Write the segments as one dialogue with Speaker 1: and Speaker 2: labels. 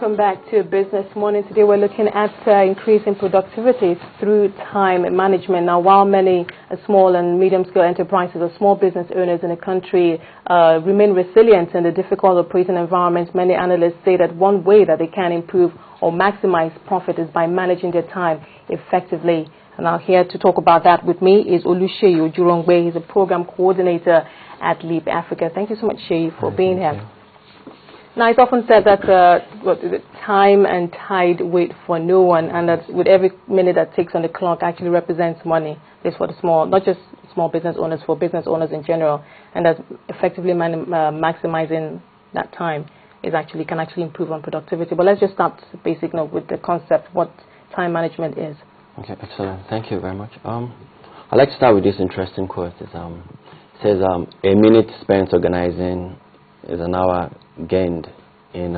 Speaker 1: Welcome back to Business Morning. Today we're looking at increasing productivity through time management. Now, while many small and medium-scale enterprises or small business owners in the country remain resilient in the difficult operating environment, many analysts say that one way that they can improve or maximize profit is by managing their time effectively. And now here to talk about that with me is Oluseyi Ojurongbe. He's a program coordinator at Leap Africa. Thank you so much, Sheyi, for being here. Now, it's often said that time and tide wait for no one, and that with every minute that takes on the clock actually represents money. This for the small, not just small business owners, for business owners in general, and that effectively maximizing that time can actually improve on productivity. But let's just start basic note with the concept, what time management is.
Speaker 2: Okay, excellent. Thank you very much. I'd like to start with this interesting quote. It says, a minute spent organizing is an hour gained in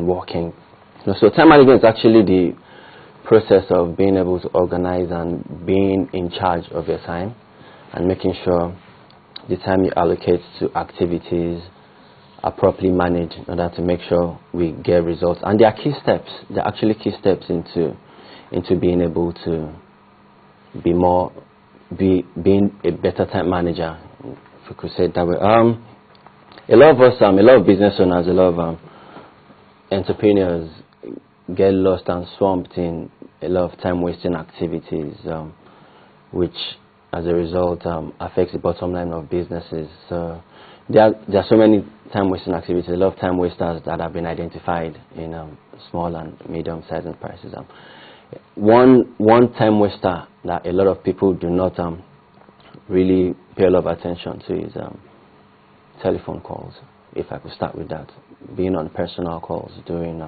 Speaker 2: working. So time management is actually the process of being able to organize and being in charge of your time and making sure the time you allocate to activities are properly managed in order to make sure we get results. And there are key steps. There are actually key steps into being able to being a better time manager, if we could say it that way. A lot of us, a lot of business owners, a lot of entrepreneurs get lost and swamped in a lot of time-wasting activities, which, as a result, affects the bottom line of businesses. So there are so many time-wasting activities, a lot of time wasters that have been identified in small and medium-sized enterprises. One time waster that a lot of people do not really pay a lot of attention to is telephone calls. If I could start with that, being on personal calls during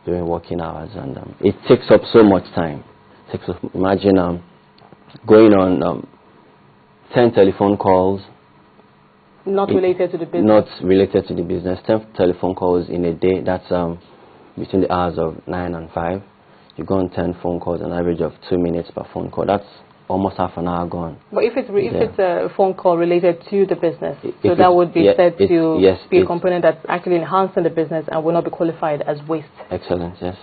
Speaker 2: working hours, and it takes up so much time. Imagine going on 10 telephone calls.
Speaker 1: Not related to the business.
Speaker 2: Not related to the business. 10 telephone calls in a day. That's between the hours of 9 and 5. You go on 10 phone calls, an average of 2 minutes per phone call. That's almost half an hour gone.
Speaker 1: But if it's a phone call related to the business, so that would be said to be a component that's actually enhancing the business and will not be qualified as waste.
Speaker 2: Excellent, yes.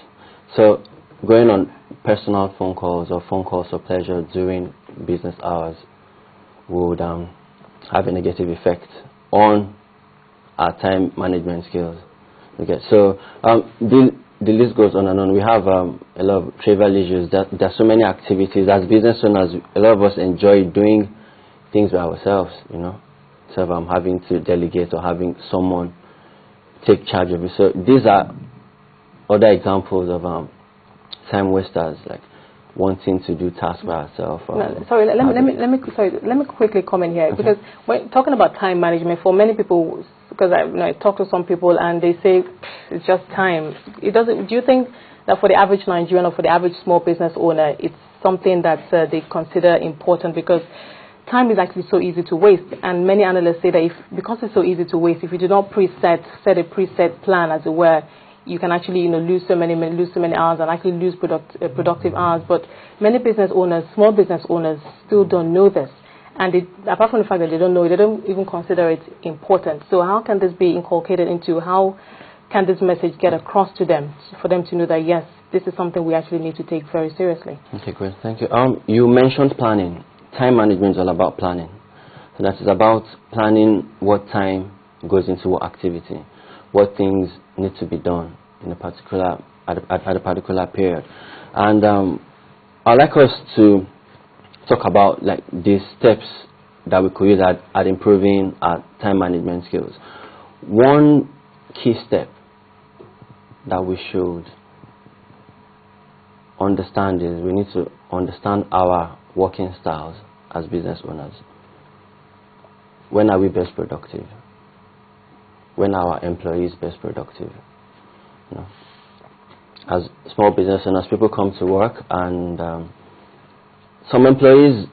Speaker 2: So going on personal phone calls or phone calls for pleasure during business hours would have a negative effect on our time management skills. Okay, so the list goes on and on. We have a lot of trivial issues. There are so many activities. As business owners, a lot of us enjoy doing things by ourselves, instead of having to delegate or having someone take charge of it. So these are other examples of time wasters, like wanting to do tasks by ourselves. Let me quickly comment here, okay.
Speaker 1: Because when talking about time management, for many people, because I talk to some people and they say it's just time. It doesn't. Do you think that for the average Nigerian or for the average small business owner, it's something that they consider important? Because time is actually so easy to waste, and many analysts say that because it's so easy to waste, if you do not set a preset plan, as it were, you can actually lose so many hours and actually lose productive hours. But many business owners, small business owners, still don't know this. And apart from the fact that they don't know it, they don't even consider it important. So how can this be inculcated into, how can this message get across to them, for them to know that, yes, this is something we actually need to take very seriously?
Speaker 2: Okay, great. Thank you. You mentioned planning. Time management is all about planning. So that is about planning what time goes into what activity, what things need to be done in a particular at a particular period. And I'd like us to talk about these steps that we could use at improving our time management skills. One key step that we should understand is we need to understand our working styles as business owners. When are we best productive? When are our employees best productive? As small business owners, people come to work and some employees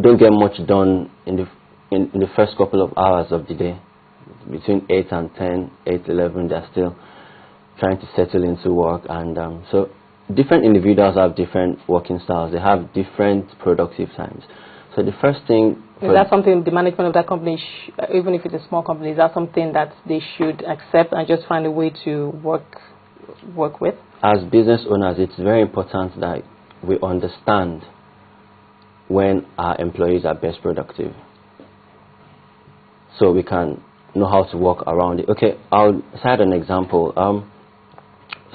Speaker 2: don't get much done in the first couple of hours of the day. Between 8 and 10, 8 to 11, they're still trying to settle into work. And so different individuals have different working styles. They have different productive times. So the first thing...
Speaker 1: Is that something the management of that company, even if it's a small company, is that something that they should accept and just find a way to work work with?
Speaker 2: As business owners, it's very important that we understand when our employees are best productive, so we can know how to work around it. Okay, I'll cite an example.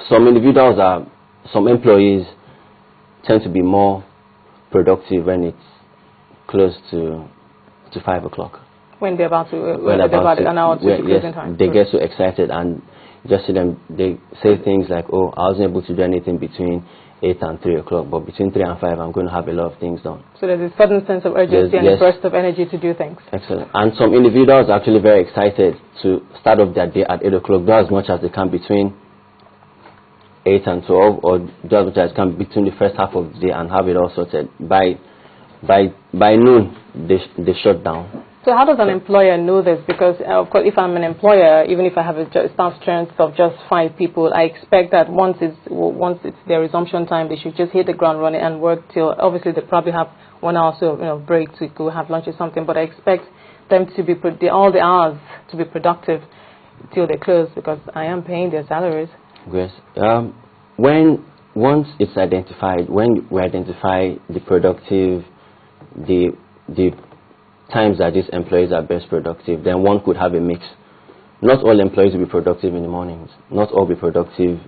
Speaker 2: Some employees tend to be more productive when it's close to 5 o'clock.
Speaker 1: When they're about an hour to closing time.
Speaker 2: They get so excited, and just see them, they say things like, oh, I wasn't able to do anything between 8 and 3 o'clock, but between 3 and 5 I'm going to have a lot of things done. So
Speaker 1: there's a sudden sense of urgency and a burst of energy to do things.
Speaker 2: Excellent. And some individuals are actually very excited to start off their day at 8 o'clock, do as much as they can between 8 and 12, or do as much as they can between the first half of the day and have it all sorted. By noon, they shut down.
Speaker 1: So how does an employer know this? Because, of course, if I'm an employer, even if I have a staff strength of just 5 people, I expect that once it's their resumption time, they should just hit the ground running and work till, obviously, they probably have 1 hour or so, break to go have lunch or something, but I expect them to be, all the hours to be productive till they close, because I am paying their salaries.
Speaker 2: Yes. Once it's identified, when we identify the productive, the times that these employees are best productive, then one could have a mix. Not all employees will be productive in the mornings. Not all will be productive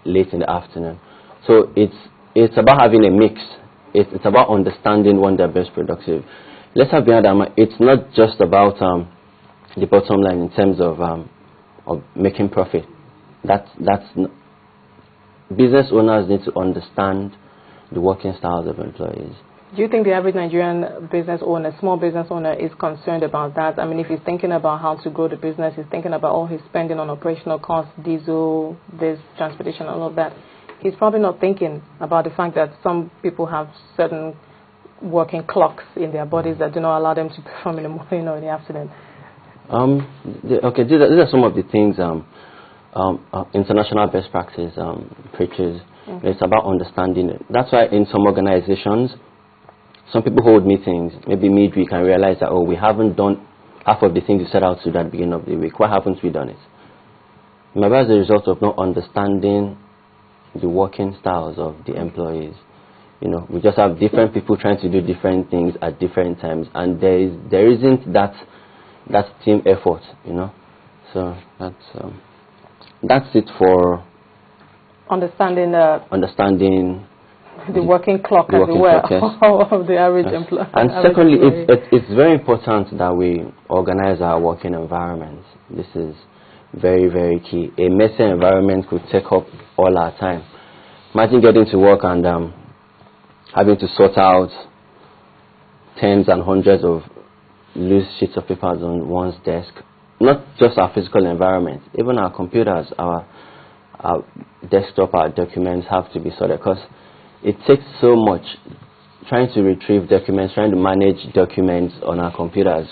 Speaker 2: late in the afternoon. So it's about having a mix. It's about understanding when they're best productive. Let's have behind that. It's not just about the bottom line in terms of making profit. Business owners need to understand the working styles of employees.
Speaker 1: Do you think the average Nigerian business owner, small business owner, is concerned about that? I mean, if he's thinking about how to grow the business, he's thinking about all his spending on operational costs, diesel, this, transportation, all of that. He's probably not thinking about the fact that some people have certain working clocks in their bodies that do not allow them to perform in the morning or in the afternoon.
Speaker 2: Okay, these are some of the things international best practice preaches. Mm-hmm. It's about understanding it. That's why in some organizations, some people hold meetings, maybe midweek, and realize that, oh, we haven't done half of the things we set out to do at the beginning of the week. Why haven't we done it? Maybe as a result of not understanding the working styles of the employees. We just have different people trying to do different things at different times, and there isn't that team effort, So that's it for understanding
Speaker 1: the working clock, as it were, of the average employee.
Speaker 2: And secondly, it's very important that we organize our working environments. This is very, very key. A messy environment could take up all our time. Imagine getting to work and having to sort out tens and hundreds of loose sheets of paper on one's desk. Not just our physical environment, even our computers, our desktop, our documents have to be sorted, because it takes so much trying to retrieve documents, trying to manage documents on our computers.